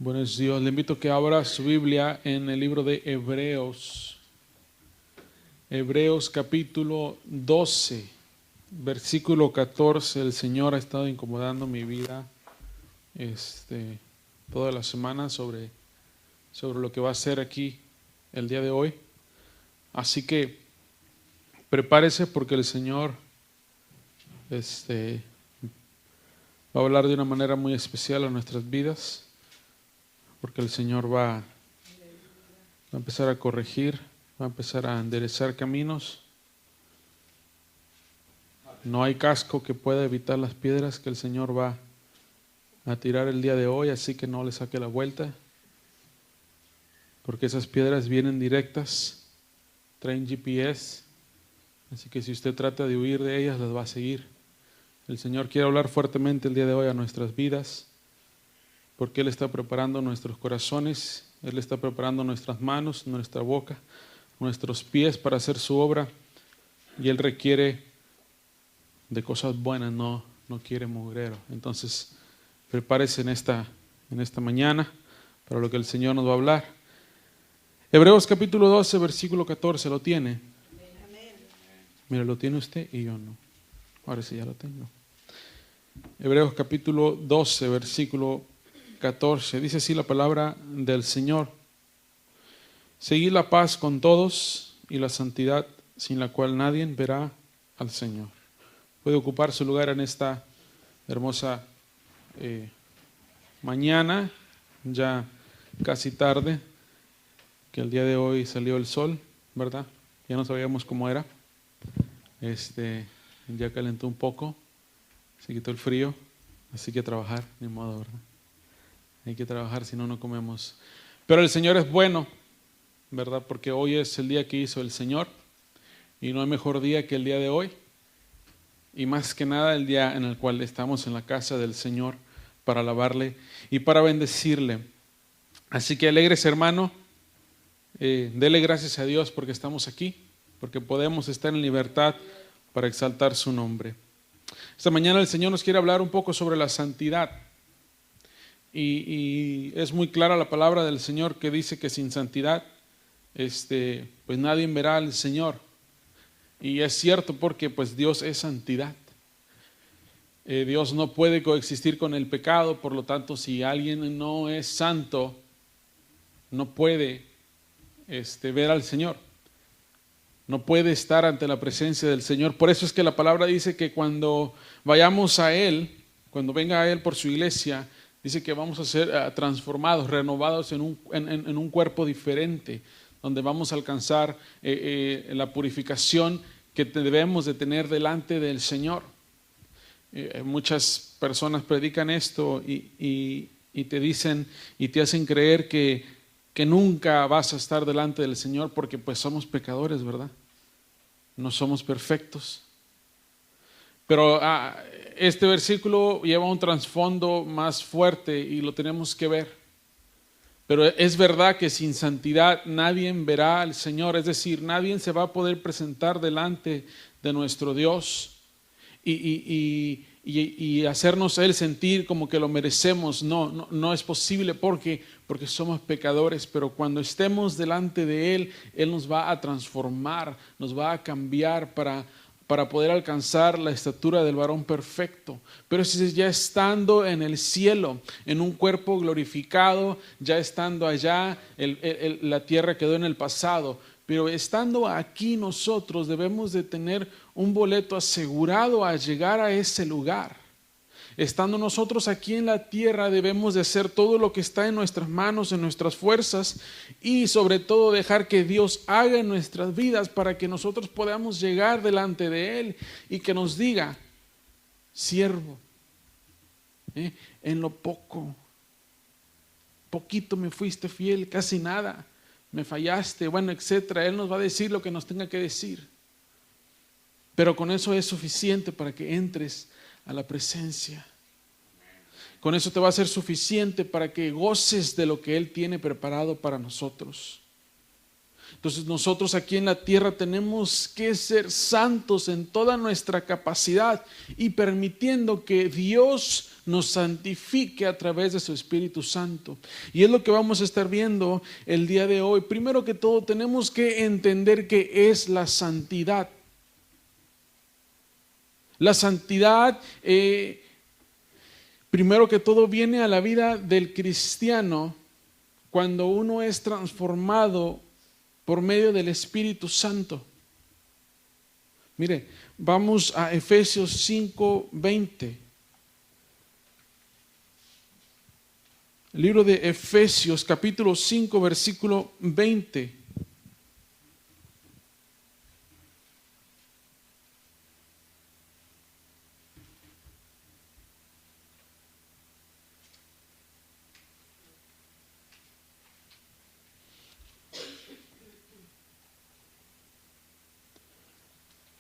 Buenos días, le invito a que abra su Biblia en el libro de Hebreos. Hebreos capítulo 12, versículo 14. El Señor ha estado incomodando mi vida toda la semana sobre lo que va a ser aquí el día de hoy. Así que prepárese porque el Señor va a hablar de una manera muy especial a nuestras vidas, porque el Señor va a empezar a corregir, va a empezar a enderezar caminos. No hay casco que pueda evitar las piedras que el Señor va a tirar el día de hoy, así que no le saque la vuelta, porque esas piedras vienen directas, traen GPS, así que si usted trata de huir de ellas, las va a seguir. El Señor quiere hablar fuertemente el día de hoy a nuestras vidas, porque Él está preparando nuestros corazones, Él está preparando nuestras manos, nuestra boca, nuestros pies para hacer su obra, y Él requiere de cosas buenas, no quiere mugrero. Entonces, prepárese en esta mañana para lo que el Señor nos va a hablar. Hebreos capítulo 12, versículo 14, ¿lo tiene? Mira, lo tiene usted y yo no. Ahora sí ya lo tengo. Hebreos capítulo 12, versículo 14, dice así la palabra del Señor: seguid la paz con todos y la santidad, sin la cual nadie verá al Señor. Puede ocupar su lugar en esta hermosa mañana, ya casi tarde, que el día de hoy salió el sol, ¿verdad? Ya no sabíamos cómo era. Ya calentó un poco, se quitó el frío, así que trabajar, ni modo, ¿verdad? Hay que trabajar, si no, no comemos. Pero el Señor es bueno, ¿verdad? Porque hoy es el día que hizo el Señor y no hay mejor día que el día de hoy. Y más que nada el día en el cual estamos en la casa del Señor para alabarle y para bendecirle. Así que alegres, hermano, dele gracias a Dios porque estamos aquí, porque podemos estar en libertad para exaltar su nombre. Esta mañana el Señor nos quiere hablar un poco sobre la santidad. Y es muy clara la palabra del Señor que dice que sin santidad pues nadie verá al Señor. Y es cierto, porque pues Dios es santidad. Dios no puede coexistir con el pecado, por lo tanto, si alguien no es santo, no puede ver al Señor. No puede estar ante la presencia del Señor. Por eso es que la palabra dice que cuando vayamos a Él, cuando venga a Él por su iglesia, dice que vamos a ser transformados, renovados en un cuerpo diferente, donde vamos a alcanzar la purificación que debemos de tener delante del Señor. Muchas personas predican esto y te dicen y te hacen creer que nunca vas a estar delante del Señor porque pues somos pecadores, ¿verdad? No somos perfectos. Pero este versículo lleva un trasfondo más fuerte y lo tenemos que ver. Pero es verdad que sin santidad nadie verá al Señor, es decir, nadie se va a poder presentar delante de nuestro Dios y hacernos Él sentir como que lo merecemos. No es posible porque somos pecadores, pero cuando estemos delante de Él, Él nos va a transformar, nos va a cambiar para poder alcanzar la estatura del varón perfecto. Pero si ya estando en el cielo, en un cuerpo glorificado, ya estando allá, la tierra quedó en el pasado. Pero estando aquí nosotros debemos de tener un boleto asegurado a llegar a ese lugar. Estando nosotros aquí en la tierra debemos de hacer todo lo que está en nuestras manos, en nuestras fuerzas, y sobre todo dejar que Dios haga en nuestras vidas para que nosotros podamos llegar delante de Él y que nos diga: siervo, en lo poquito me fuiste fiel, casi nada me fallaste, bueno, etcétera. Él nos va a decir lo que nos tenga que decir, pero con eso es suficiente para que entres a la presencia. Con eso te va a ser suficiente para que goces de lo que Él tiene preparado para nosotros. Entonces nosotros aquí en la tierra tenemos que ser santos en toda nuestra capacidad y permitiendo que Dios nos santifique a través de su Espíritu Santo. Y es lo que vamos a estar viendo el día de hoy. Primero que todo tenemos que entender qué es la santidad. La santidad, primero que todo, viene a la vida del cristiano cuando uno es transformado por medio del Espíritu Santo. Mire, vamos a Efesios 5:20. El libro de Efesios, capítulo 5, versículo 20.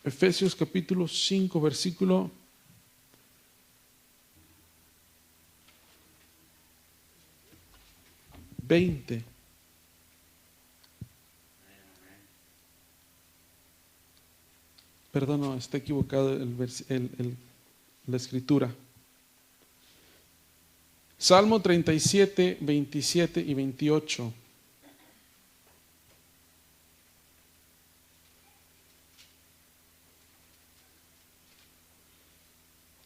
Efesios capítulo 5, versículo 20. Perdón, no, está equivocado la escritura. Salmo 37, 27 y 28.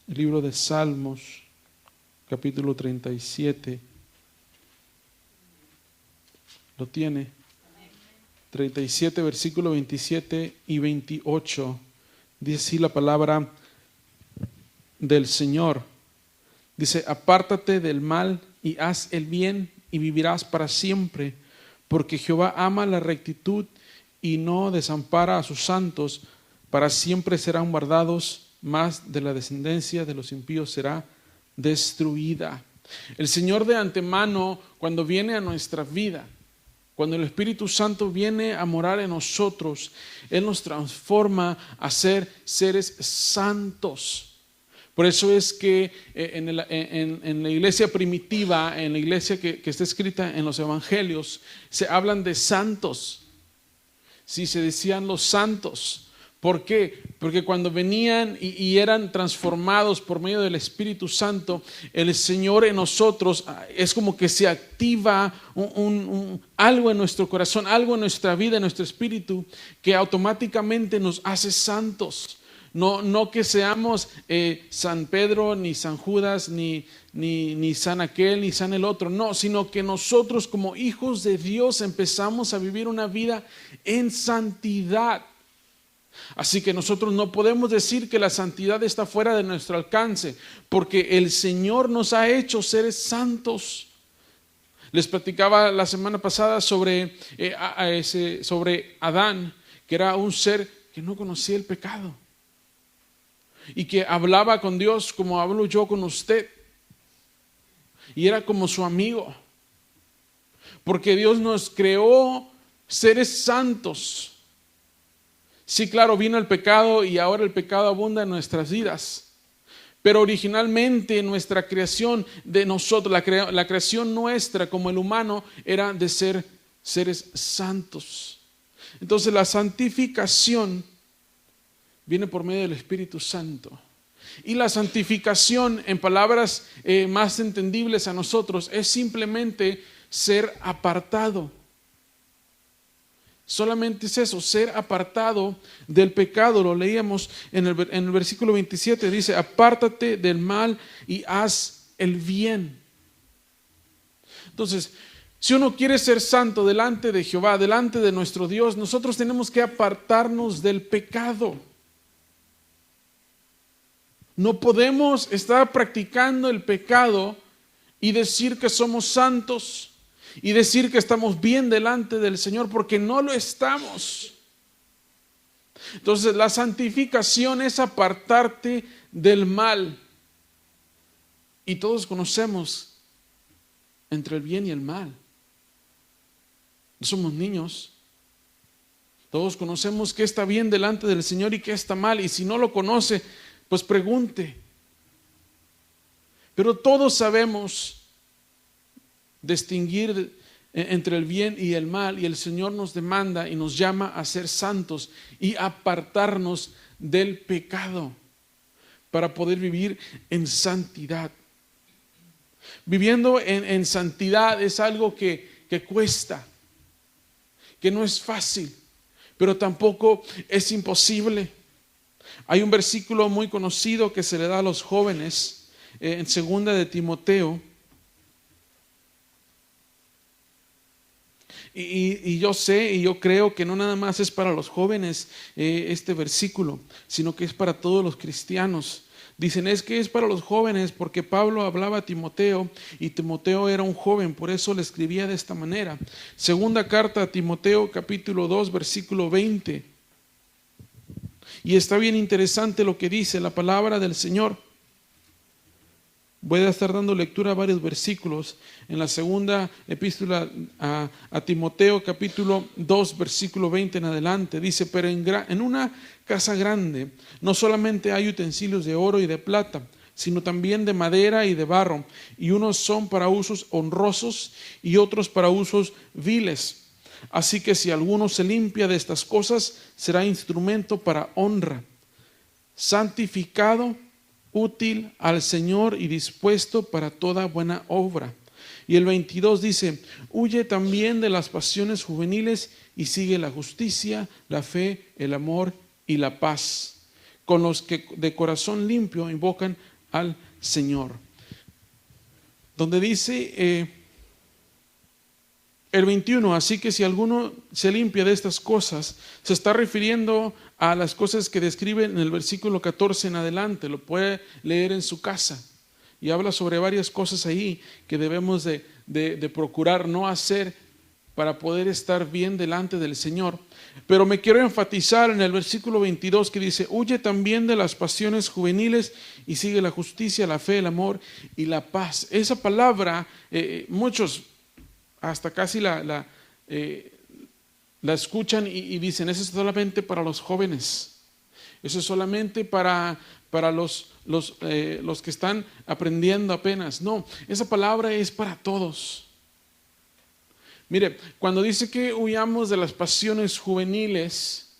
El libro de Salmos, capítulo 37. ¿Lo tiene? 37, versículo 27 y 28. Dice así la palabra del Señor. Dice: apártate del mal y haz el bien y vivirás para siempre, porque Jehová ama la rectitud y no desampara a sus santos. Para siempre serán guardados, más de la descendencia de los impíos será destruida. El Señor de antemano, cuando viene a nuestra vida, cuando el Espíritu Santo viene a morar en nosotros, Él nos transforma a ser seres santos. Por eso es que en la iglesia primitiva, en la iglesia que está escrita en los evangelios, se hablan de santos. Sí, se decían los santos. ¿Por qué? Porque cuando venían y eran transformados por medio del Espíritu Santo, el Señor en nosotros es como que se activa algo en nuestro corazón, algo en nuestra vida, en nuestro espíritu, que automáticamente nos hace santos. No que seamos San Pedro, ni San Judas, ni San aquel, ni San el otro. No, sino que nosotros como hijos de Dios empezamos a vivir una vida en santidad. Así que nosotros no podemos decir que la santidad está fuera de nuestro alcance, porque el Señor nos ha hecho seres santos. Les platicaba la semana pasada sobre Adán, que era un ser que no conocía el pecado y que hablaba con Dios como hablo yo con usted, y era como su amigo, porque Dios nos creó seres santos. Sí, claro, vino el pecado y ahora el pecado abunda en nuestras vidas. Pero originalmente nuestra creación de nosotros, la creación nuestra como el humano, era de ser seres santos. Entonces la santificación viene por medio del Espíritu Santo. Y la santificación, en palabras más entendibles a nosotros, es simplemente ser apartado. Solamente es eso, ser apartado del pecado. Lo leíamos en el versículo 27, dice: apártate del mal y haz el bien. Entonces, si uno quiere ser santo delante de Jehová, delante de nuestro Dios, nosotros tenemos que apartarnos del pecado. No podemos estar practicando el pecado y decir que somos santos y decir que estamos bien delante del Señor, porque no lo estamos. Entonces la santificación es apartarte del mal. Y todos conocemos entre el bien y el mal. No somos niños. Todos conocemos qué está bien delante del Señor y qué está mal. Y si no lo conoce, pues pregunte. Pero todos sabemos distinguir entre el bien y el mal, y el Señor nos demanda y nos llama a ser santos y apartarnos del pecado para poder vivir en santidad. Viviendo en santidad es algo que cuesta, que no es fácil, pero tampoco es imposible. Hay un versículo muy conocido que se le da a los jóvenes en 2 de Timoteo. Y yo sé y yo creo que no nada más es para los jóvenes este versículo, sino que es para todos los cristianos. Dicen, es que es para los jóvenes porque Pablo hablaba a Timoteo y Timoteo era un joven, por eso le escribía de esta manera. Segunda carta a Timoteo, capítulo 2, versículo 20. Y está bien interesante lo que dice la palabra del Señor. Voy a estar dando lectura a varios versículos en la segunda epístola a Timoteo, capítulo 2, versículo 20 en adelante. Dice, pero en una casa grande no solamente hay utensilios de oro y de plata, sino también de madera y de barro, y unos son para usos honrosos y otros para usos viles. Así que si alguno se limpia de estas cosas, será instrumento para honra, santificado, útil al Señor y dispuesto para toda buena obra. Y el 22 dice, huye también de las pasiones juveniles y sigue la justicia, la fe, el amor y la paz, con los que de corazón limpio invocan al Señor. Donde dice el 21, así que si alguno se limpia de estas cosas, se está refiriendo a las cosas que describe en el versículo 14 en adelante, lo puede leer en su casa. Y habla sobre varias cosas ahí que debemos de procurar no hacer para poder estar bien delante del Señor. Pero me quiero enfatizar en el versículo 22 que dice, huye también de las pasiones juveniles y sigue la justicia, la fe, el amor y la paz. Esa palabra, muchos hasta casi la escuchan y dicen, eso es solamente para los jóvenes, eso es solamente para los que están aprendiendo apenas. No, esa palabra es para todos. Mire, cuando dice que huyamos de las pasiones juveniles,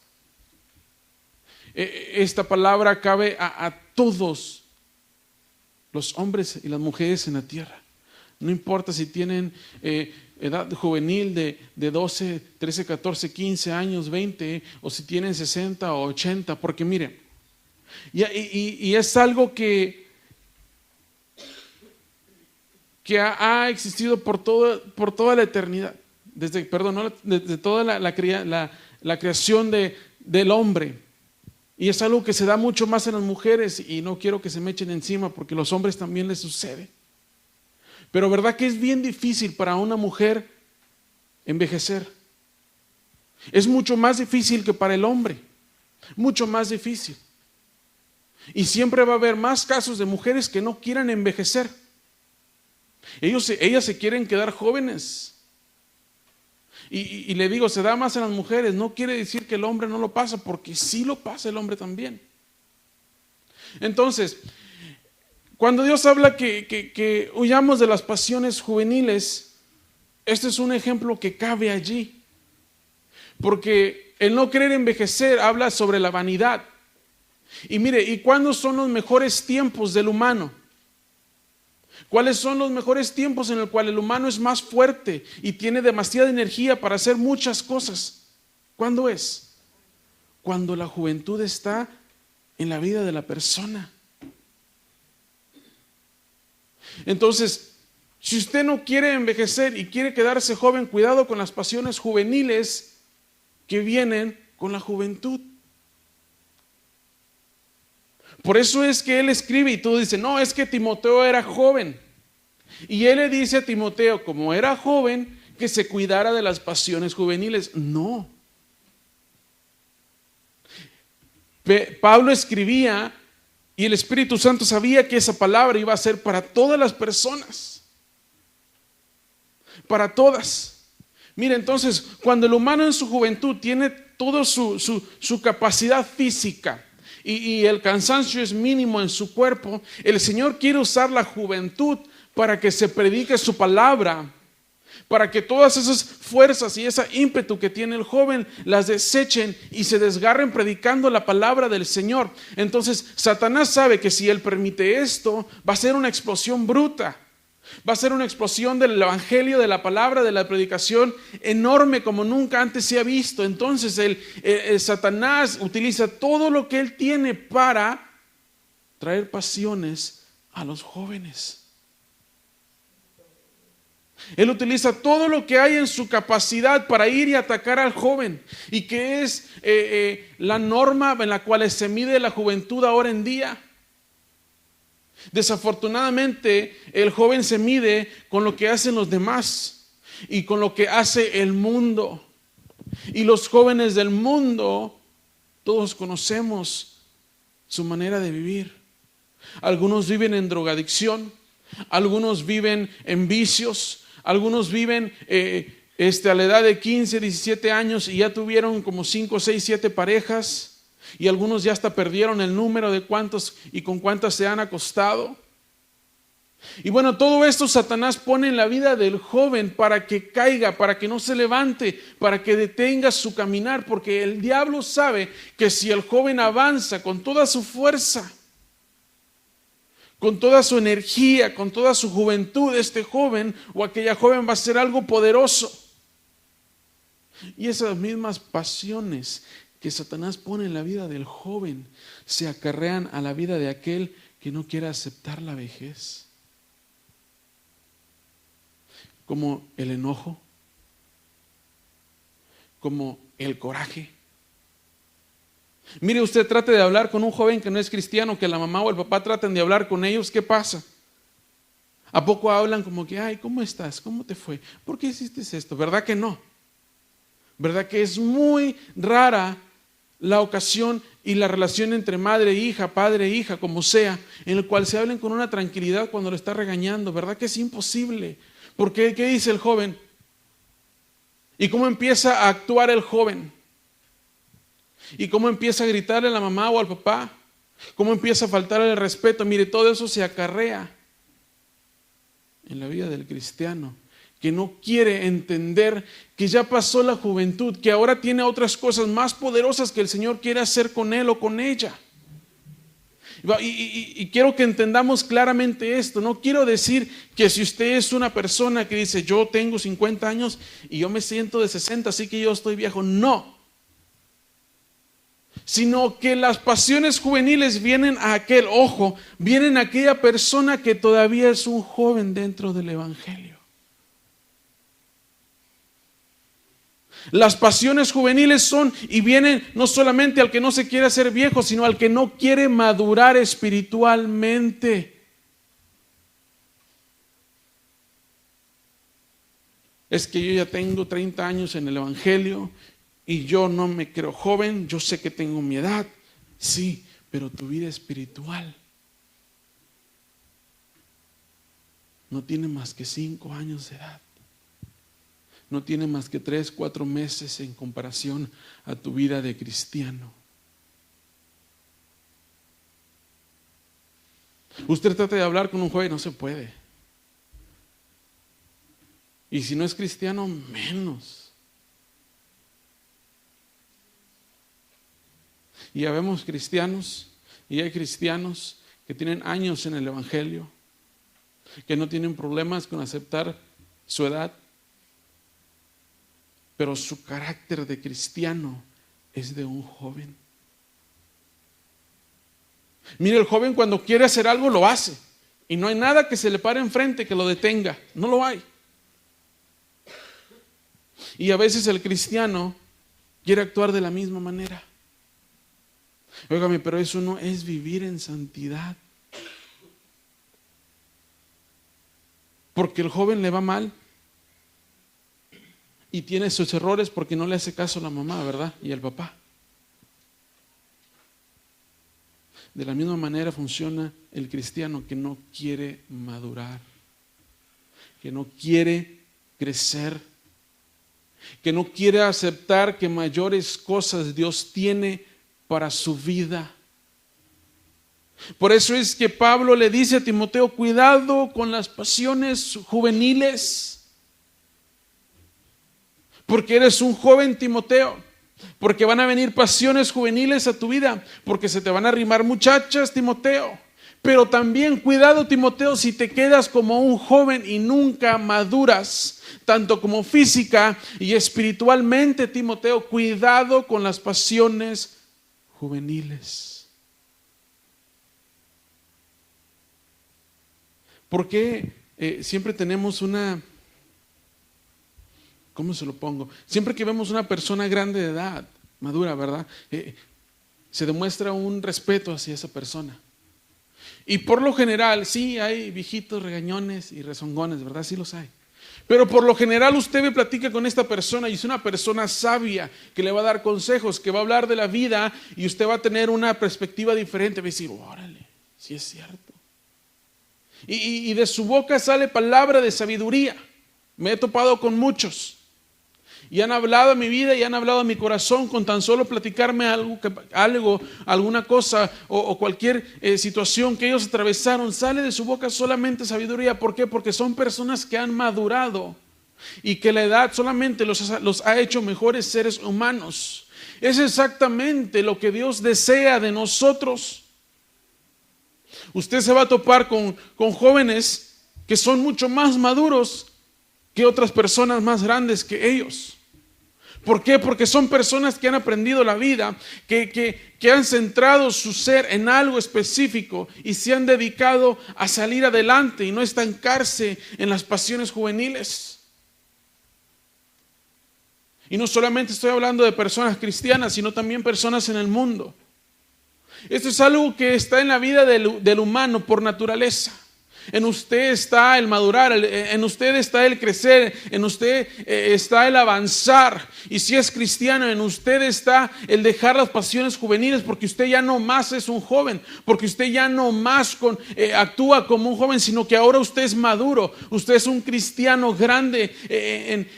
esta palabra cabe a todos los hombres y las mujeres en la tierra. No importa si tienen edad juvenil de 12, 13, 14, 15 años, 20, o si tienen 60 o 80, porque mire, y es algo que ha existido por toda la eternidad, desde toda la creación del hombre. Y es algo que se da mucho más en las mujeres, y no quiero que se me echen encima porque a los hombres también les sucede. Pero verdad que es bien difícil para una mujer envejecer. Es mucho más difícil que para el hombre, mucho más difícil. Y siempre va a haber más casos de mujeres que no quieran envejecer. Ellas se quieren quedar jóvenes. Y le digo, se da más en las mujeres. No quiere decir que el hombre no lo pasa, porque sí lo pasa el hombre también. Entonces, cuando Dios habla que huyamos de las pasiones juveniles, este es un ejemplo que cabe allí. Porque el no querer envejecer habla sobre la vanidad. Y mire, ¿y cuándo son los mejores tiempos del humano? ¿Cuáles son los mejores tiempos en el cual el humano es más fuerte y tiene demasiada energía para hacer muchas cosas? ¿Cuándo es? Cuando la juventud está en la vida de la persona. Entonces, si usted no quiere envejecer y quiere quedarse joven, cuidado con las pasiones juveniles que vienen con la juventud. Por eso es que él escribe y todo dice, no, es que Timoteo era joven. Y él le dice a Timoteo, como era joven, que se cuidara de las pasiones juveniles. No. Pablo escribía y el Espíritu Santo sabía que esa palabra iba a ser para todas las personas. Para todas. Mira, entonces, cuando el humano en su juventud tiene toda su capacidad física y el cansancio es mínimo en su cuerpo, el Señor quiere usar la juventud para que se predique su palabra, para que todas esas fuerzas y ese ímpetu que tiene el joven las desechen y se desgarren predicando la palabra del Señor. Entonces Satanás sabe que si él permite esto, va a ser una explosión bruta. Va a ser una explosión del evangelio, de la palabra, de la predicación enorme como nunca antes se ha visto. Entonces Satanás utiliza todo lo que él tiene para traer pasiones a los jóvenes. Él utiliza todo lo que hay en su capacidad para ir y atacar al joven, y que es la norma en la cual se mide la juventud ahora en día. Desafortunadamente, el joven se mide con lo que hacen los demás y con lo que hace el mundo. Y los jóvenes del mundo, todos conocemos su manera de vivir. Algunos viven en drogadicción, algunos viven en vicios, algunos viven a la edad de 15, 17 años y ya tuvieron como 5, 6, 7 parejas, y algunos ya hasta perdieron el número de cuántos y con cuántas se han acostado. Y bueno, todo esto Satanás pone en la vida del joven para que caiga, para que no se levante, para que detenga su caminar, porque el diablo sabe que si el joven avanza con toda su fuerza, con toda su energía, con toda su juventud, este joven o aquella joven va a ser algo poderoso. Y esas mismas pasiones que Satanás pone en la vida del joven se acarrean a la vida de aquel que no quiere aceptar la vejez. Como el enojo, como el coraje. Mire, usted trate de hablar con un joven que no es cristiano, que la mamá o el papá traten de hablar con ellos, ¿qué pasa? ¿A poco hablan como que, ay, ¿cómo estás? ¿Cómo te fue? ¿Por qué hiciste esto? ¿Verdad que no? ¿Verdad que es muy rara la ocasión y la relación entre madre e hija, padre e hija, como sea, en el cual se hablen con una tranquilidad cuando lo está regañando? ¿Verdad que es imposible? Porque ¿qué dice el joven? ¿Y cómo empieza a actuar el joven? ¿Y cómo empieza a gritarle a la mamá o al papá? ¿Cómo empieza a faltarle el respeto? Mire, todo eso se acarrea en la vida del cristiano, que no quiere entender que ya pasó la juventud, que ahora tiene otras cosas más poderosas que el Señor quiere hacer con él o con ella. Y quiero que entendamos claramente esto. No quiero decir que si usted es una persona que dice, yo tengo 50 años y yo me siento de 60, así que yo estoy viejo. No. Sino que las pasiones juveniles vienen a vienen a aquella persona que todavía es un joven dentro del evangelio. Las pasiones juveniles son y vienen no solamente al que no se quiere hacer viejo, sino al que no quiere madurar espiritualmente. Es que yo ya tengo 30 años en el evangelio y yo no me creo joven, yo sé que tengo mi edad. Sí, pero tu vida espiritual no tiene más que 5 años de edad. No tiene más que 3, 4 meses en comparación a tu vida de cristiano. Usted trata de hablar con un joven, no se puede. Y si no es cristiano, menos. Y ya vemos cristianos, y hay cristianos que tienen años en el evangelio, que no tienen problemas con aceptar su edad, pero su carácter de cristiano es de un joven. Mire, el joven cuando quiere hacer algo lo hace, y no hay nada que se le pare enfrente que lo detenga, no lo hay. Y a veces el cristiano quiere actuar de la misma manera. Óigame, pero eso no es vivir en santidad. Porque el joven le va mal y tiene sus errores porque no le hace caso a la mamá, ¿verdad? Y al papá. De la misma manera funciona el cristiano que no quiere madurar, que no quiere crecer, que no quiere aceptar que mayores cosas Dios tiene para su vida. Por eso es que Pablo le dice a Timoteo, cuidado con las pasiones juveniles. porque eres un joven, Timoteo, porque van a venir pasiones juveniles a tu vida, porque se te van a arrimar muchachas, Timoteo. Pero también cuidado, Timoteo, si te quedas como un joven y nunca maduras, tanto como física y espiritualmente, Timoteo, cuidado con las pasiones juveniles. ¿Por qué siempre tenemos una, ¿cómo se lo pongo? Siempre que vemos una persona grande de edad, madura, ¿verdad? Se demuestra un respeto hacia esa persona. Y por lo general, sí, hay viejitos regañones y rezongones, ¿verdad? Sí los hay. Pero por lo general usted me platica con esta persona y es una persona sabia que le va a dar consejos, que va a hablar de la vida y usted va a tener una perspectiva diferente. Va a decir, órale, sí es cierto. Y de su boca sale palabra de sabiduría. Me he topado con muchos. Y han hablado a mi vida y han hablado a mi corazón con tan solo platicarme alguna cosa o cualquier situación que ellos atravesaron. Sale de su boca solamente sabiduría. ¿Por qué? Porque son personas que han madurado y que la edad solamente los ha hecho mejores seres humanos. Es exactamente lo que Dios desea de nosotros. Usted se va a topar con jóvenes que son mucho más maduros que otras personas más grandes que ellos. ¿Por qué? Porque son personas que han aprendido la vida, que han centrado su ser en algo específico y se han dedicado a salir adelante y no estancarse en las pasiones juveniles. Y no solamente estoy hablando de personas cristianas, sino también personas en el mundo. Esto es algo que está en la vida del humano por naturaleza. En usted está el madurar, en usted está el crecer, en usted está el avanzar. Y si es cristiano, en usted está el dejar las pasiones juveniles, porque usted ya no más es un joven, porque usted ya no más actúa como un joven, sino que ahora usted es maduro. Usted es un cristiano grande,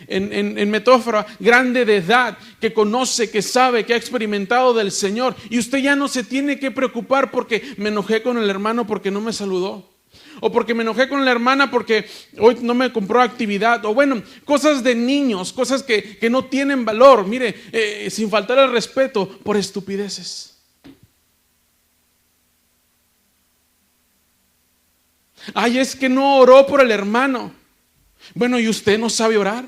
en metáfora, grande de edad, que conoce, que sabe, que ha experimentado del Señor. Y usted ya no se tiene que preocupar porque me enojé con el hermano porque no me saludó. O porque me enojé con la hermana porque hoy no me compró actividad. O bueno, cosas de niños, cosas que no tienen valor. Mire, sin faltar el respeto, por estupideces. Ay, es que no oró por el hermano. Bueno, ¿y usted no sabe orar?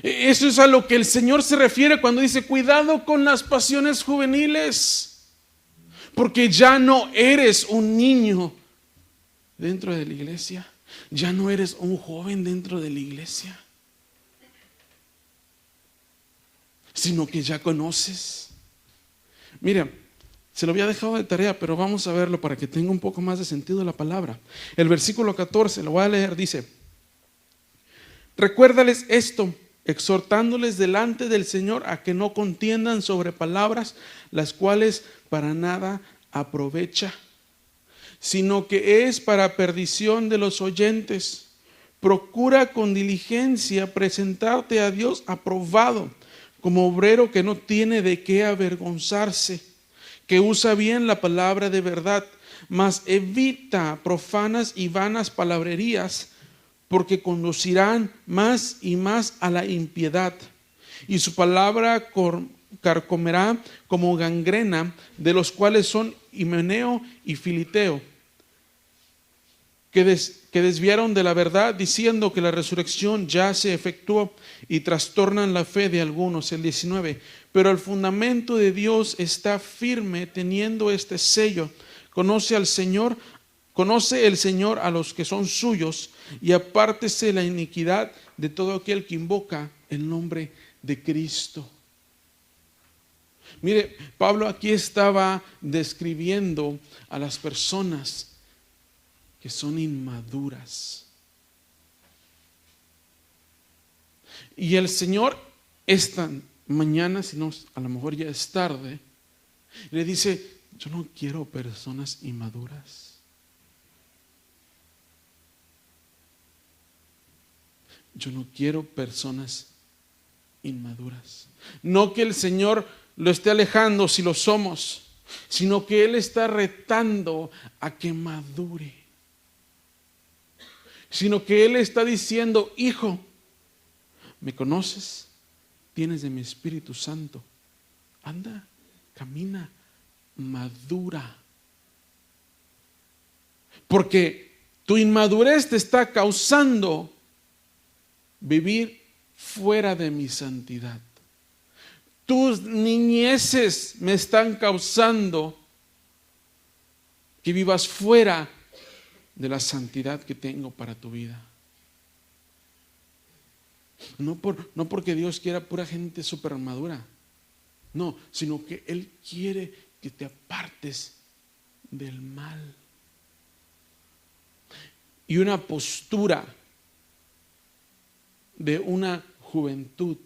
Eso es a lo que el Señor se refiere cuando dice, cuidado con las pasiones juveniles, porque ya no eres un niño dentro de la iglesia, ya no eres un joven dentro de la iglesia, sino que ya conoces. Mira, se lo había dejado de tarea, pero vamos a verlo para que tenga un poco más de sentido la palabra. El versículo 14, lo voy a leer, dice, recuérdales esto, exhortándoles delante del Señor a que no contiendan sobre palabras, las cuales para nada aprovecha, sino que es para perdición de los oyentes. Procura con diligencia presentarte a Dios aprobado, como obrero que no tiene de qué avergonzarse, que usa bien la palabra de verdad, mas evita profanas y vanas palabrerías, porque conducirán más y más a la impiedad, y su palabra carcomerá como gangrena, de los cuales son Himeneo y Filiteo, que desviaron de la verdad, diciendo que la resurrección ya se efectuó, y trastornan la fe de algunos. El 19, pero el fundamento de Dios está firme, teniendo este sello, conoce el Señor a los que son suyos, y apártese la iniquidad de todo aquel que invoca el nombre de Cristo. Mire, Pablo aquí estaba describiendo a las personas que son inmaduras. Y el Señor esta mañana, si no, a lo mejor ya es tarde, le dice, yo no quiero personas inmaduras. Yo no quiero personas inmaduras. No que el Señor lo esté alejando si lo somos, sino que Él está retando a que madure. sino que Él está diciendo: hijo, ¿me conoces? Tienes de mi Espíritu Santo. Anda, camina, madura. Porque tu inmadurez te está causando vivir fuera de mi santidad. Tus niñeces me están causando que vivas fuera de la santidad que tengo para tu vida. No porque Dios quiera pura gente súper madura, no, sino que Él quiere que te apartes del mal. Y una postura de una juventud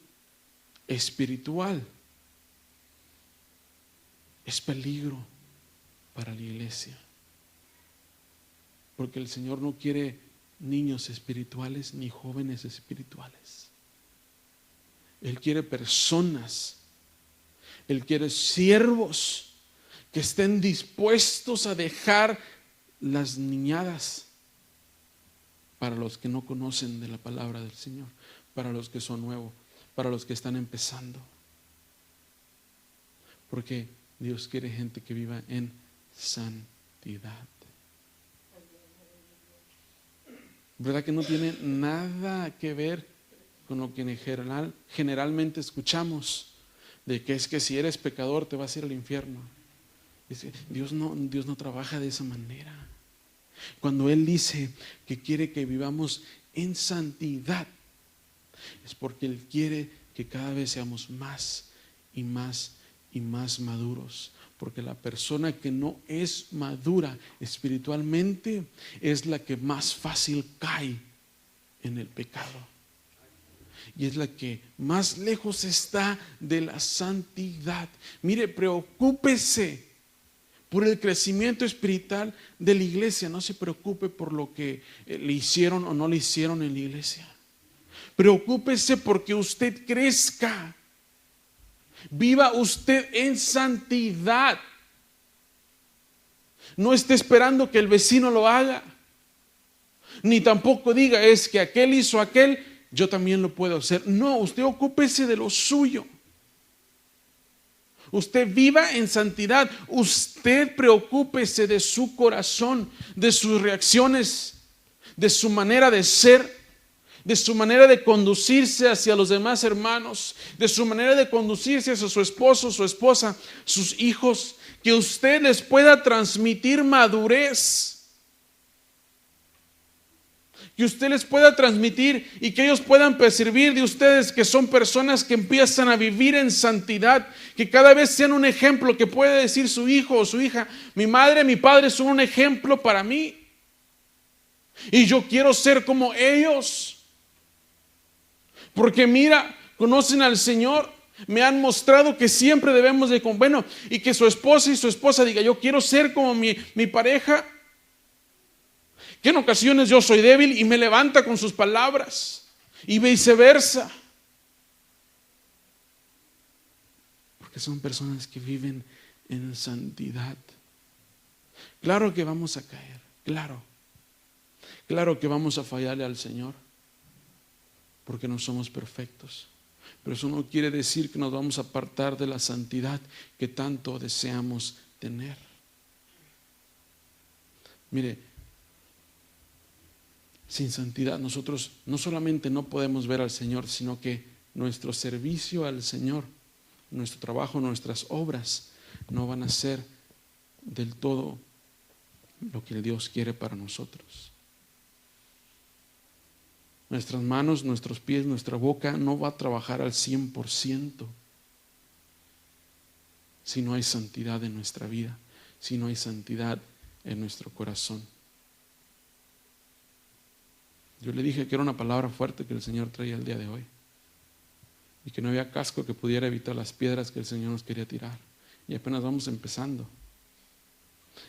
espiritual es peligro para la iglesia, porque el Señor no quiere niños espirituales ni jóvenes espirituales. Él quiere personas, Él quiere siervos que estén dispuestos a dejar las niñadas para los que no conocen de la palabra del Señor, para los que son nuevos, para los que están empezando. Porque Dios quiere gente que viva en santidad. ¿Verdad que no tiene nada que ver con lo que generalmente escuchamos? De que es que si eres pecador te vas a ir al infierno. Dios no trabaja de esa manera. Cuando Él dice que quiere que vivamos en santidad, es porque Él quiere que cada vez seamos más y más y más maduros. Porque la persona que no es madura espiritualmente es la que más fácil cae en el pecado. Y es la que más lejos está de la santidad. Mire, preocúpese por el crecimiento espiritual de la iglesia. No se preocupe por lo que le hicieron o no le hicieron en la iglesia. Preocúpese porque usted crezca. Viva usted en santidad. No esté esperando que el vecino lo haga. Ni tampoco diga: es que aquel hizo aquel, yo también lo puedo hacer. No, usted ocúpese de lo suyo. Usted viva en santidad. Usted preocúpese de su corazón, de sus reacciones, de su manera de ser, de su manera de conducirse hacia los demás hermanos, de su manera de conducirse hacia su esposo, su esposa, sus hijos. Que usted les pueda transmitir madurez. Que usted les pueda transmitir y que ellos puedan percibir de ustedes que son personas que empiezan a vivir en santidad, que cada vez sean un ejemplo, que puede decir su hijo o su hija: mi madre, mi padre son un ejemplo para mí y yo quiero ser como ellos, porque mira, conocen al Señor, me han mostrado que siempre debemos de, bueno, y que su esposa y su esposa diga: yo quiero ser como mi pareja, que en ocasiones yo soy débil y me levanta con sus palabras, y viceversa. Porque son personas que viven en santidad. Claro que vamos a caer, claro que vamos a fallarle al Señor, porque no somos perfectos. Pero eso no quiere decir que nos vamos a apartar de la santidad que tanto deseamos tener. Mire, sin santidad nosotros no solamente no podemos ver al Señor, sino que nuestro servicio al Señor, nuestro trabajo, nuestras obras no van a ser del todo lo que Dios quiere para nosotros. Nuestras manos, nuestros pies, nuestra boca no va a trabajar al 100% si no hay santidad en nuestra vida, si no hay santidad en nuestro corazón. Yo le dije que era una palabra fuerte que el Señor traía el día de hoy, y que no había casco que pudiera evitar las piedras que el Señor nos quería tirar, y apenas vamos empezando.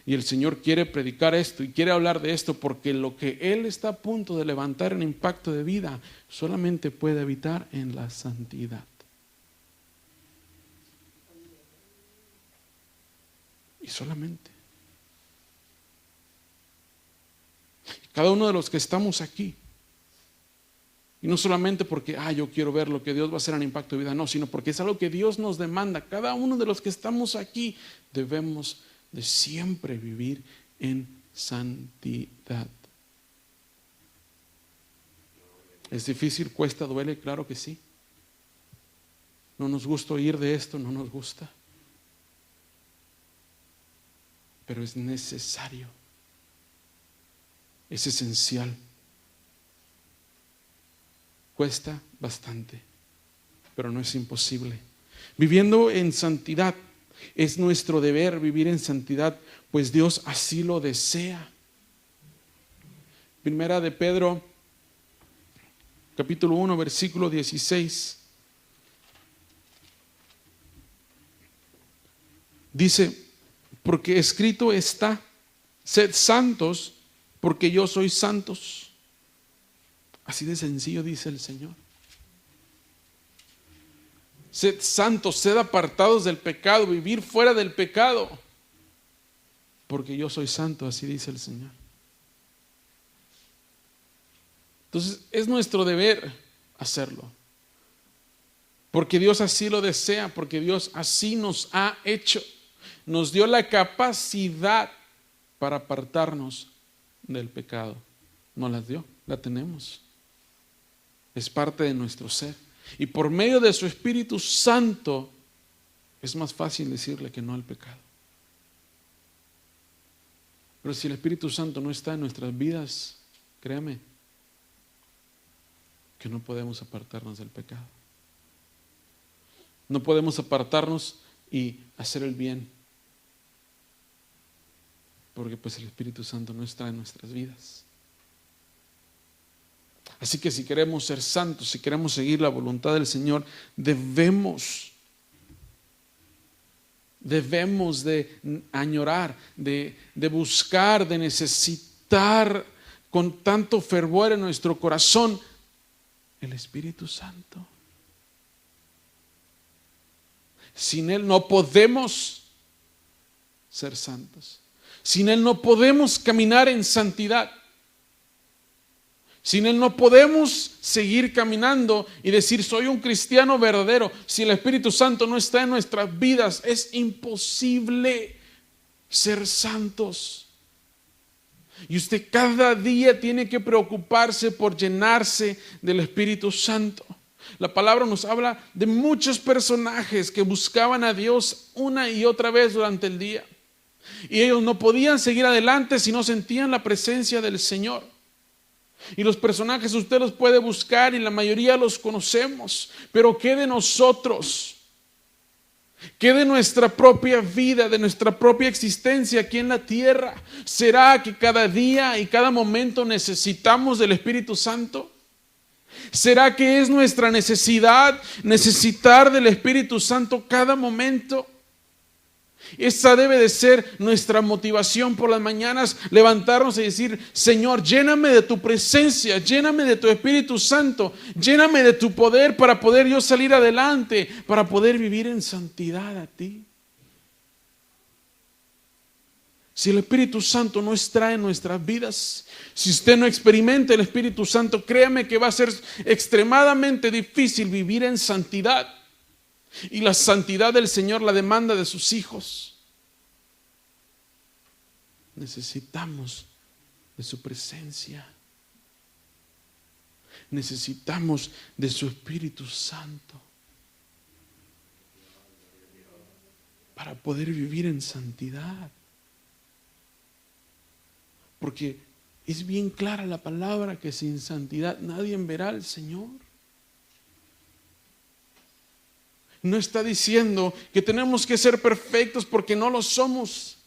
Y el Señor quiere predicar esto y quiere hablar de esto, porque lo que Él está a punto de levantar en impacto de vida solamente puede habitar en la santidad. Y solamente. Cada uno de los que estamos aquí. Y no solamente porque, yo quiero ver lo que Dios va a hacer en Impacto de Vida, no, sino porque es algo que Dios nos demanda. Cada uno de los que estamos aquí debemos de siempre vivir en santidad. ¿Es difícil? ¿Cuesta? ¿Duele? Claro que sí. ¿No nos gusta oír de esto? No nos gusta. Pero es necesario. Es esencial. Cuesta bastante, pero no es imposible. Viviendo en santidad es nuestro deber, vivir en santidad, pues Dios así lo desea. Primera de Pedro, capítulo 1, versículo 16. Dice, porque escrito está, sed santos, porque yo soy santos. Así de sencillo dice el Señor. Sed santos, sed apartados del pecado, vivir fuera del pecado, porque yo soy santo, así dice el Señor. Entonces es nuestro deber hacerlo, porque Dios así lo desea, porque Dios así nos ha hecho. Nos dio la capacidad para apartarnos del pecado. Nos las dio, la tenemos. Es parte de nuestro ser. Y por medio de su Espíritu Santo es más fácil decirle que no al pecado. Pero si el Espíritu Santo no está en nuestras vidas, créame que no podemos apartarnos del pecado. No podemos apartarnos y hacer el bien, porque pues el Espíritu Santo no está en nuestras vidas. Así que si queremos ser santos, si queremos seguir la voluntad del Señor, debemos de añorar, de buscar, de necesitar con tanto fervor en nuestro corazón el Espíritu Santo. Sin Él no podemos ser santos. Sin Él no podemos caminar en santidad. Sin Él no podemos seguir caminando y decir soy un cristiano verdadero. Si el Espíritu Santo no está en nuestras vidas, es imposible ser santos. Y usted cada día tiene que preocuparse por llenarse del Espíritu Santo. La palabra nos habla de muchos personajes que buscaban a Dios una y otra vez durante el día. Y ellos no podían seguir adelante si no sentían la presencia del Señor. Y los personajes usted los puede buscar y la mayoría los conocemos. Pero ¿qué de nosotros? ¿Qué de nuestra propia vida, de nuestra propia existencia aquí en la tierra? ¿Será que cada día y cada momento necesitamos del Espíritu Santo? ¿Será que es nuestra necesidad necesitar del Espíritu Santo cada momento? Esa debe de ser nuestra motivación por las mañanas, levantarnos y decir, Señor, lléname de tu presencia, lléname de tu Espíritu Santo, lléname de tu poder para poder yo salir adelante, para poder vivir en santidad a ti. Si el Espíritu Santo no está en nuestras vidas, si usted no experimenta el Espíritu Santo, créame que va a ser extremadamente difícil vivir en santidad. Y la santidad del Señor la demanda de sus hijos. Necesitamos de su presencia. Necesitamos de su Espíritu Santo para poder vivir en santidad. Porque es bien clara la palabra que sin santidad nadie verá al Señor. No está diciendo que tenemos que ser perfectos porque no lo somos,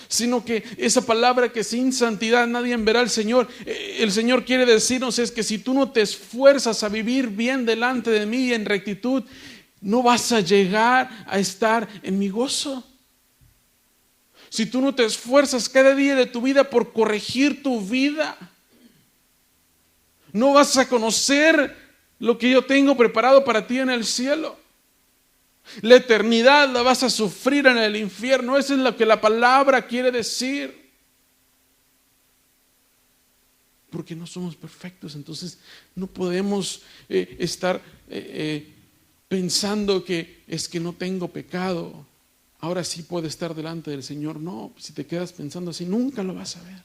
sino que esa palabra que sin santidad nadie verá al Señor, el Señor quiere decirnos es que si tú no te esfuerzas a vivir bien delante de mí en rectitud, no vas a llegar a estar en mi gozo. Si tú no te esfuerzas cada día de tu vida por corregir tu vida, no vas a conocer lo que yo tengo preparado para ti en el cielo. La eternidad la vas a sufrir en el infierno. Eso es lo que la palabra quiere decir. porque no somos perfectos. Entonces no podemos estar pensando que es que no tengo pecado, ahora sí puedo estar delante del Señor. No, si te quedas pensando así, nunca lo vas a ver.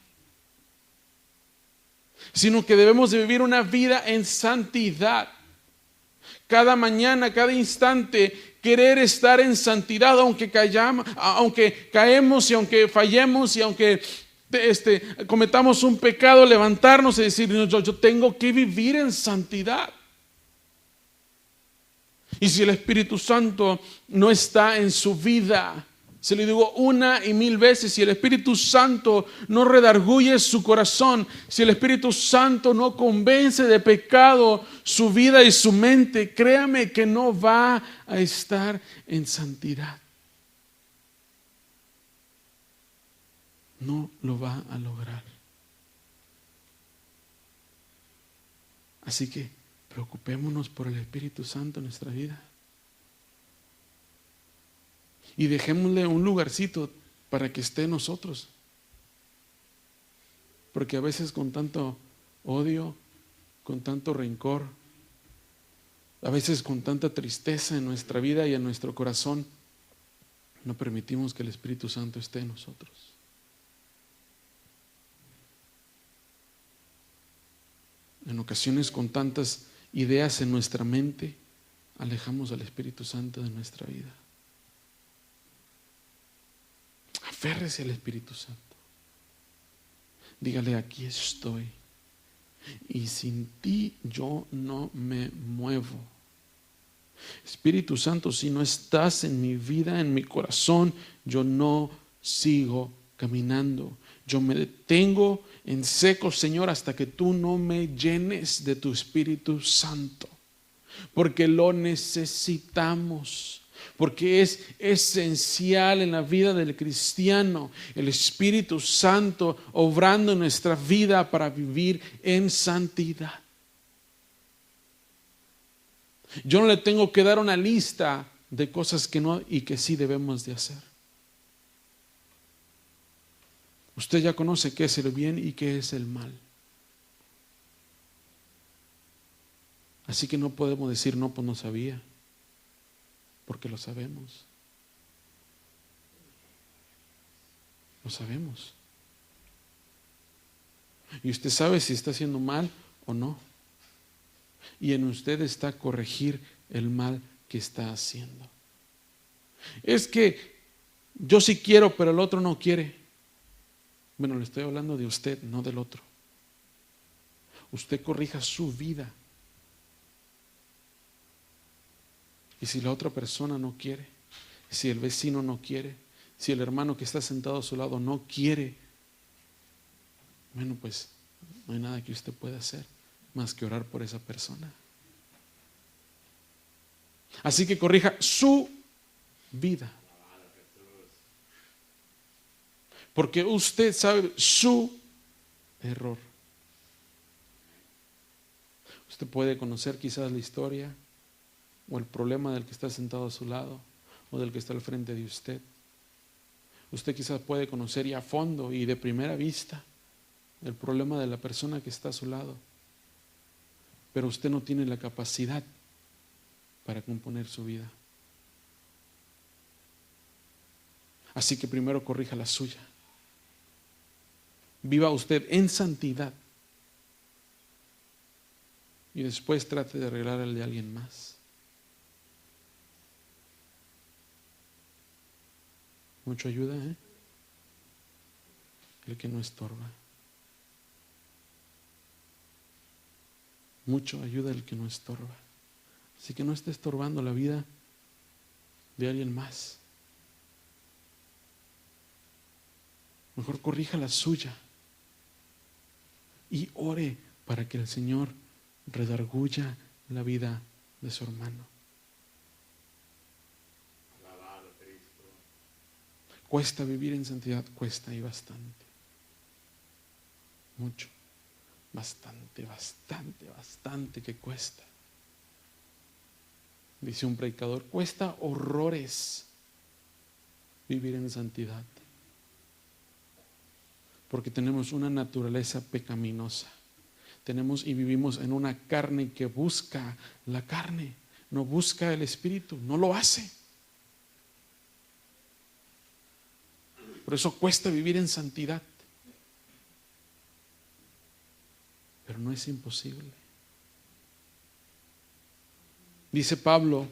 Sino que debemos de vivir una vida en santidad. Cada mañana, cada instante, querer estar en santidad, aunque caemos y aunque fallemos y aunque cometamos un pecado, levantarnos y decir, no, yo tengo que vivir en santidad. Y si el Espíritu Santo no está en su vida, se lo digo una y mil veces, si el Espíritu Santo no redarguye su corazón, si el Espíritu Santo no convence de pecado su vida y su mente, créame que no va a estar en santidad. No lo va a lograr. Así que preocupémonos por el Espíritu Santo en nuestra vida. Y dejémosle un lugarcito para que esté en nosotros. Porque a veces con tanto odio, con tanto rencor, a veces con tanta tristeza en nuestra vida y en nuestro corazón, no permitimos que el Espíritu Santo esté en nosotros. En ocasiones con tantas ideas en nuestra mente, alejamos al Espíritu Santo de nuestra vida. Aférrese al Espíritu Santo. Dígale, aquí estoy. Y sin ti yo no me muevo. Espíritu Santo, si no estás en mi vida, en mi corazón, yo no sigo caminando. Yo me detengo en seco, Señor, hasta que tú no me llenes de tu Espíritu Santo. Porque lo necesitamos. Porque es esencial en la vida del cristiano el Espíritu Santo obrando en nuestra vida para vivir en santidad. Yo no le tengo que dar una lista de cosas que no y que sí debemos de hacer. Usted ya conoce qué es el bien y qué es el mal. Así que no podemos decir, no, pues no sabía. Porque lo sabemos. Lo sabemos. Y usted sabe si está haciendo mal o no. Y en usted está corregir el mal que está haciendo. Es que yo sí quiero, pero el otro no quiere. Bueno, le estoy hablando de usted, no del otro. Usted corrija su vida. Y si la otra persona no quiere, si el vecino no quiere, si el hermano que está sentado a su lado no quiere, bueno, pues no hay nada que usted pueda hacer más que orar por esa persona. Así que corrija su vida. Porque usted sabe su error. Usted puede conocer quizás la historia o el problema del que está sentado a su lado o del que está al frente de usted. Usted quizás puede conocer ya a fondo y de primera vista el problema de la persona que está a su lado, pero usted no tiene la capacidad para componer su vida. Así que primero corrija la suya. Viva usted en santidad y después trate de arreglar el de alguien más. Mucho ayuda, el que no estorba. Mucho ayuda el que no estorba. Así que no esté estorbando la vida de alguien más. Mejor corrija la suya y ore para que el Señor redarguya la vida de su hermano. Cuesta vivir en santidad, cuesta y bastante. Mucho. Bastante que cuesta. Dice un predicador, cuesta horrores vivir en santidad. Porque tenemos una naturaleza pecaminosa. tenemos y vivimos en una carne que busca la carne, no busca el Espíritu, no lo hace. Por eso cuesta vivir en santidad. Pero no es imposible. Dice Pablo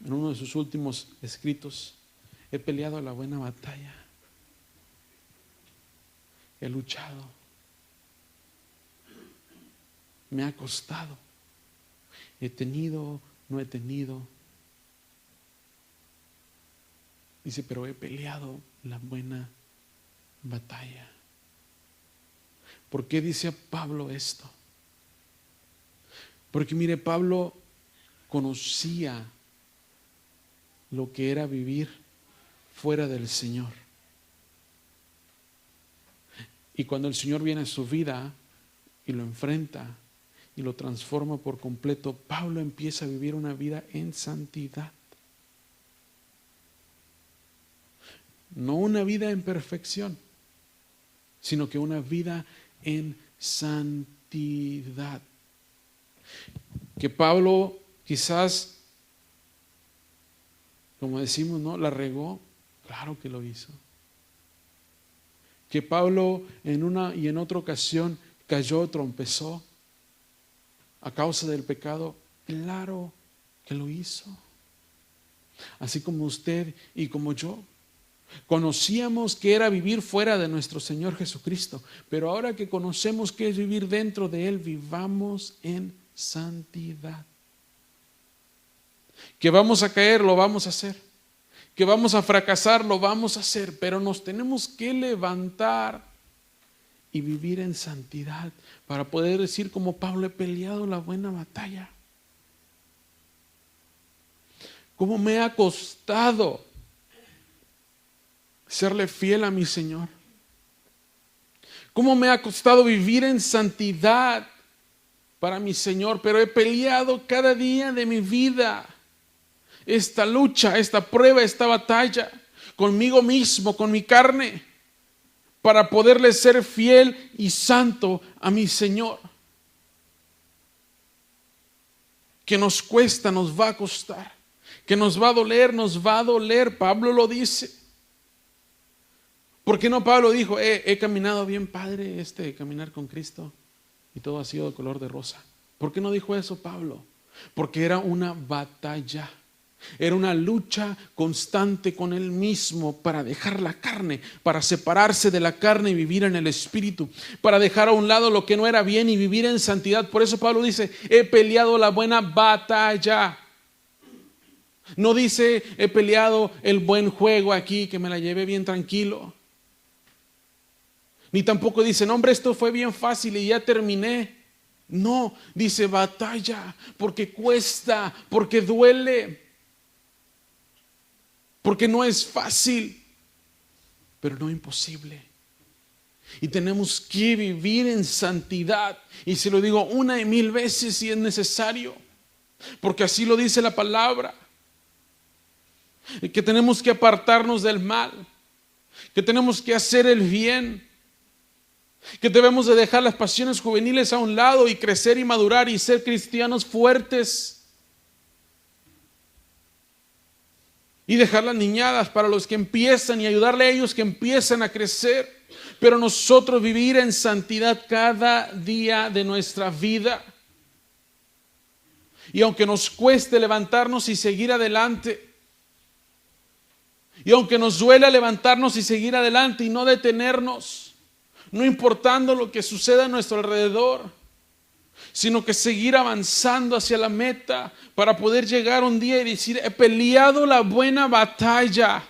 en uno de sus últimos escritos: he peleado la buena batalla, he luchado, me ha costado, he tenido, no he tenido. Dice, pero he peleado la buena batalla. ¿Por qué dice Pablo esto? Porque mire, Pablo conocía lo que era vivir fuera del Señor. Y cuando el Señor viene a su vida y lo enfrenta y lo transforma por completo, Pablo empieza a vivir una vida en santidad. No una vida en perfección, sino que una vida en santidad. Que Pablo quizás, como decimos, ¿no?, la regó. Claro que lo hizo. Que Pablo en una y en otra ocasión cayó, trompezó a causa del pecado. Claro que lo hizo. Así como usted y como yo. Conocíamos que era vivir fuera de nuestro Señor Jesucristo, pero ahora que conocemos que es vivir dentro de Él, vivamos en santidad. Que vamos a caer, lo vamos a hacer. Que vamos a fracasar, lo vamos a hacer, pero nos tenemos que levantar y vivir en santidad para poder decir como Pablo: he peleado la buena batalla. ¿Cómo me ha costado serle fiel a mi Señor? ¿Cómo me ha costado vivir en santidad para mi Señor? Pero he peleado cada día de mi vida esta lucha, esta prueba, esta batalla conmigo mismo, con mi carne, para poderle ser fiel y santo a mi Señor. Que nos cuesta, nos va a costar. Que nos va a doler, nos va a doler. Pablo lo dice. ¿Por qué no Pablo dijo, he caminado bien padre caminar con Cristo y todo ha sido de color de rosa? ¿Por qué no dijo eso Pablo? Porque era una batalla. Era una lucha constante con él mismo para dejar la carne, para separarse de la carne y vivir en el Espíritu, para dejar a un lado lo que no era bien y vivir en santidad. Por eso Pablo dice, he peleado la buena batalla. No dice, he peleado el buen juego aquí, que me la llevé bien tranquilo. Ni tampoco dice, no hombre, esto fue bien fácil y ya terminé. No, dice batalla, porque cuesta, porque duele, porque no es fácil, pero no imposible. Y tenemos que vivir en santidad. Y se lo digo una y mil veces si es necesario, porque así lo dice la palabra. Y que tenemos que apartarnos del mal, que tenemos que hacer el bien, que debemos de dejar las pasiones juveniles a un lado y crecer y madurar y ser cristianos fuertes. Y dejar las niñadas para los que empiezan y ayudarle a ellos que empiezan a crecer. Pero nosotros vivir en santidad cada día de nuestra vida. Y aunque nos cueste levantarnos y seguir adelante, y aunque nos duela levantarnos y seguir adelante y no detenernos, no importando lo que suceda a nuestro alrededor, sino que seguir avanzando hacia la meta para poder llegar un día y decir, he peleado la buena batalla.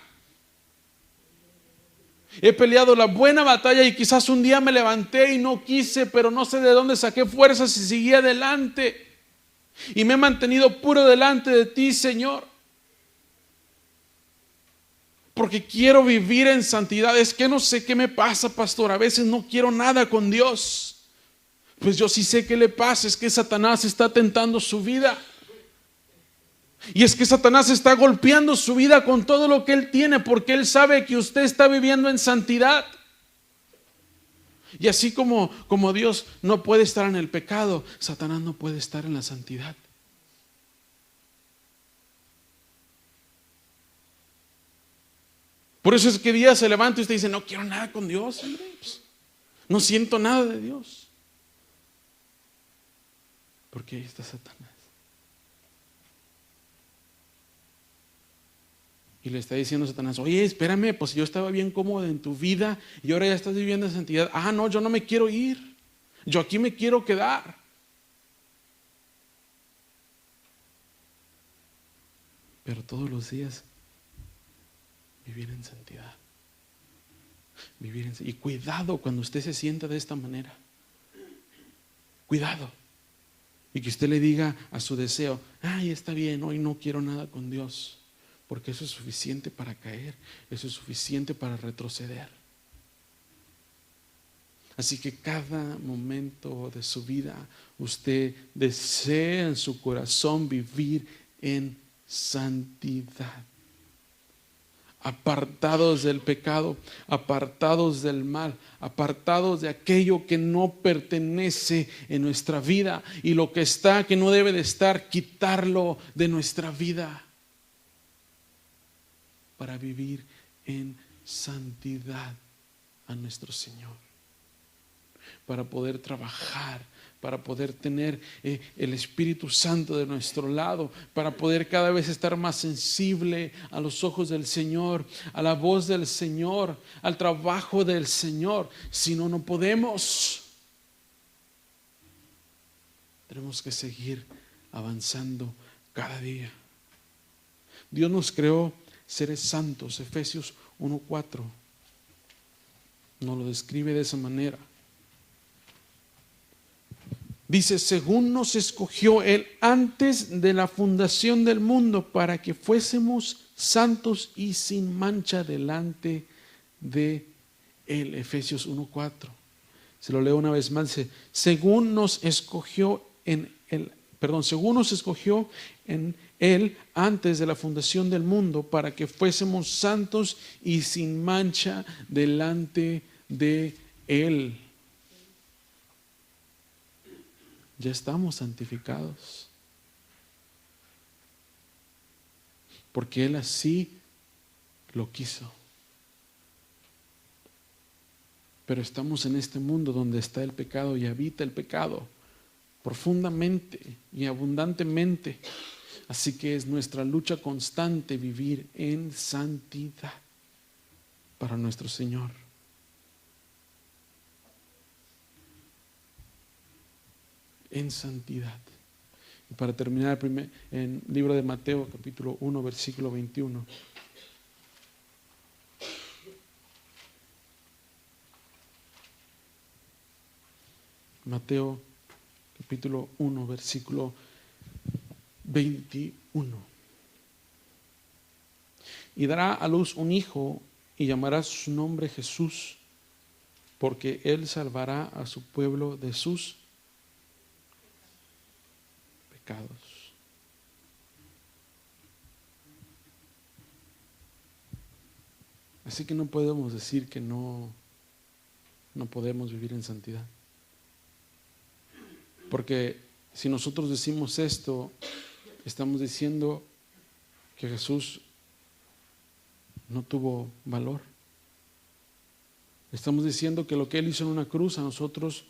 He peleado la buena batalla y quizás un día me levanté y no quise, pero no sé de dónde saqué fuerzas y seguí adelante. Y me he mantenido puro delante de ti, Señor. Porque quiero vivir en santidad. Es que no sé qué me pasa, pastor. A veces no quiero nada con Dios. Pues yo sí sé qué le pasa. Es que Satanás está tentando su vida. Y es que Satanás está golpeando su vida con todo lo que él tiene, porque él sabe que usted está viviendo en santidad. Y así como Dios no puede estar en el pecado, Satanás no puede estar en la santidad. Por eso es que día se levanta y usted dice, no quiero nada con Dios, hombre. Pues, no siento nada de Dios. Porque ahí está Satanás. Y le está diciendo a Satanás, oye, espérame, pues yo estaba bien cómodo en tu vida y ahora ya estás viviendo en santidad. Ah, no, yo no me quiero ir. Yo aquí me quiero quedar. Pero todos los días vivir en santidad. Y cuidado cuando usted se sienta de esta manera. Cuidado. Y que usted le diga a su deseo, ay, está bien, hoy no quiero nada con Dios. Porque eso es suficiente para caer. Eso es suficiente para retroceder. Así que cada momento de su vida usted desea en su corazón vivir en santidad. Apartados del pecado, apartados del mal, apartados de aquello que no pertenece en nuestra vida y lo que está, que no debe de estar, quitarlo de nuestra vida para vivir en santidad a nuestro Señor, para poder trabajar, para poder tener el Espíritu Santo de nuestro lado, para poder cada vez estar más sensible a los ojos del Señor, a la voz del Señor, al trabajo del Señor. Si no, no podemos. Tenemos que seguir avanzando cada día. Dios nos creó seres santos. Efesios 1:4 nos lo describe de esa manera. Dice, según nos escogió Él antes de la fundación del mundo para que fuésemos santos y sin mancha delante de Él. Efesios 1:4. Se lo leo una vez más. Dice, según nos escogió en Él antes de la fundación del mundo para que fuésemos santos y sin mancha delante de Él. Ya estamos santificados. Porque Él así lo quiso. Pero estamos en este mundo donde está el pecado y habita el pecado profundamente y abundantemente. Así que es nuestra lucha constante vivir en santidad para nuestro Señor. En santidad. Y para terminar, en el libro de Mateo, capítulo 1, versículo 21. Mateo, capítulo 1, versículo 21. Y dará a luz un hijo y llamará su nombre Jesús, porque él salvará a su pueblo de sus pecados. Así que no podemos decir que no podemos vivir en santidad. Porque si nosotros decimos esto, estamos diciendo que Jesús no tuvo valor. Estamos diciendo que lo que Él hizo en una cruz a nosotros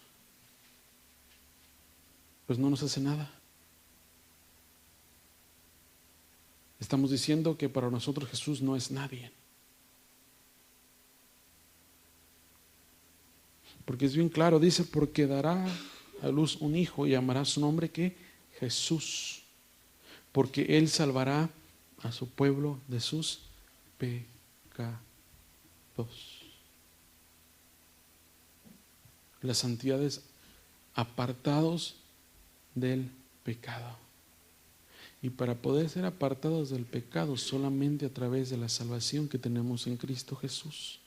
pues no nos hace nada. Estamos diciendo que para nosotros Jesús no es nadie. Porque es bien claro, dice, porque dará a luz un hijo y llamará su nombre que Jesús, porque Él salvará a su pueblo de sus pecados. La santidad es apartados del pecado. Y para poder ser apartados del pecado solamente a través de la salvación que tenemos en Cristo Jesús.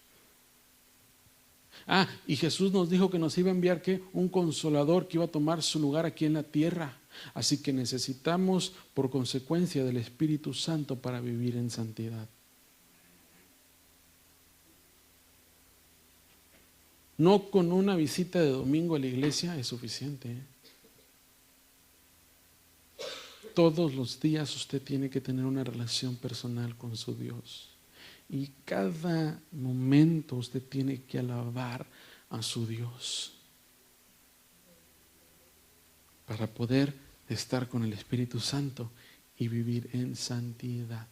Y Jesús nos dijo que nos iba a enviar ¿qué? Un consolador que iba a tomar su lugar aquí en la tierra. Así que necesitamos por consecuencia del Espíritu Santo para vivir en santidad. No con una visita de domingo a la iglesia es suficiente, ¿eh? Todos los días usted tiene que tener una relación personal con su Dios. Y cada momento usted tiene que alabar a su Dios para poder estar con el Espíritu Santo y vivir en santidad.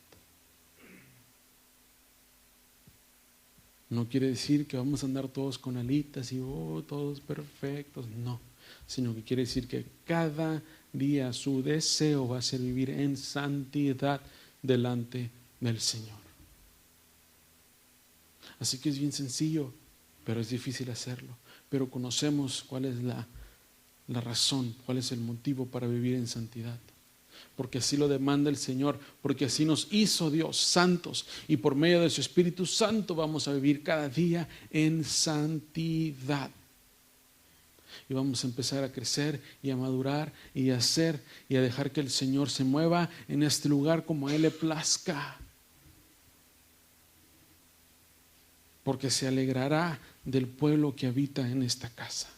No quiere decir que vamos a andar todos con alitas y todos perfectos, no, sino que quiere decir que cada día su deseo va a ser vivir en santidad delante del Señor. Así que es bien sencillo, pero es difícil hacerlo. Pero conocemos cuál es la razón, cuál es el motivo para vivir en santidad. Porque así lo demanda el Señor, porque así nos hizo Dios santos y por medio de su Espíritu Santo vamos a vivir cada día en santidad. Y vamos a empezar a crecer y a madurar y a hacer y a dejar que el Señor se mueva en este lugar como a Él le plazca. Porque se alegrará del pueblo que habita en esta casa.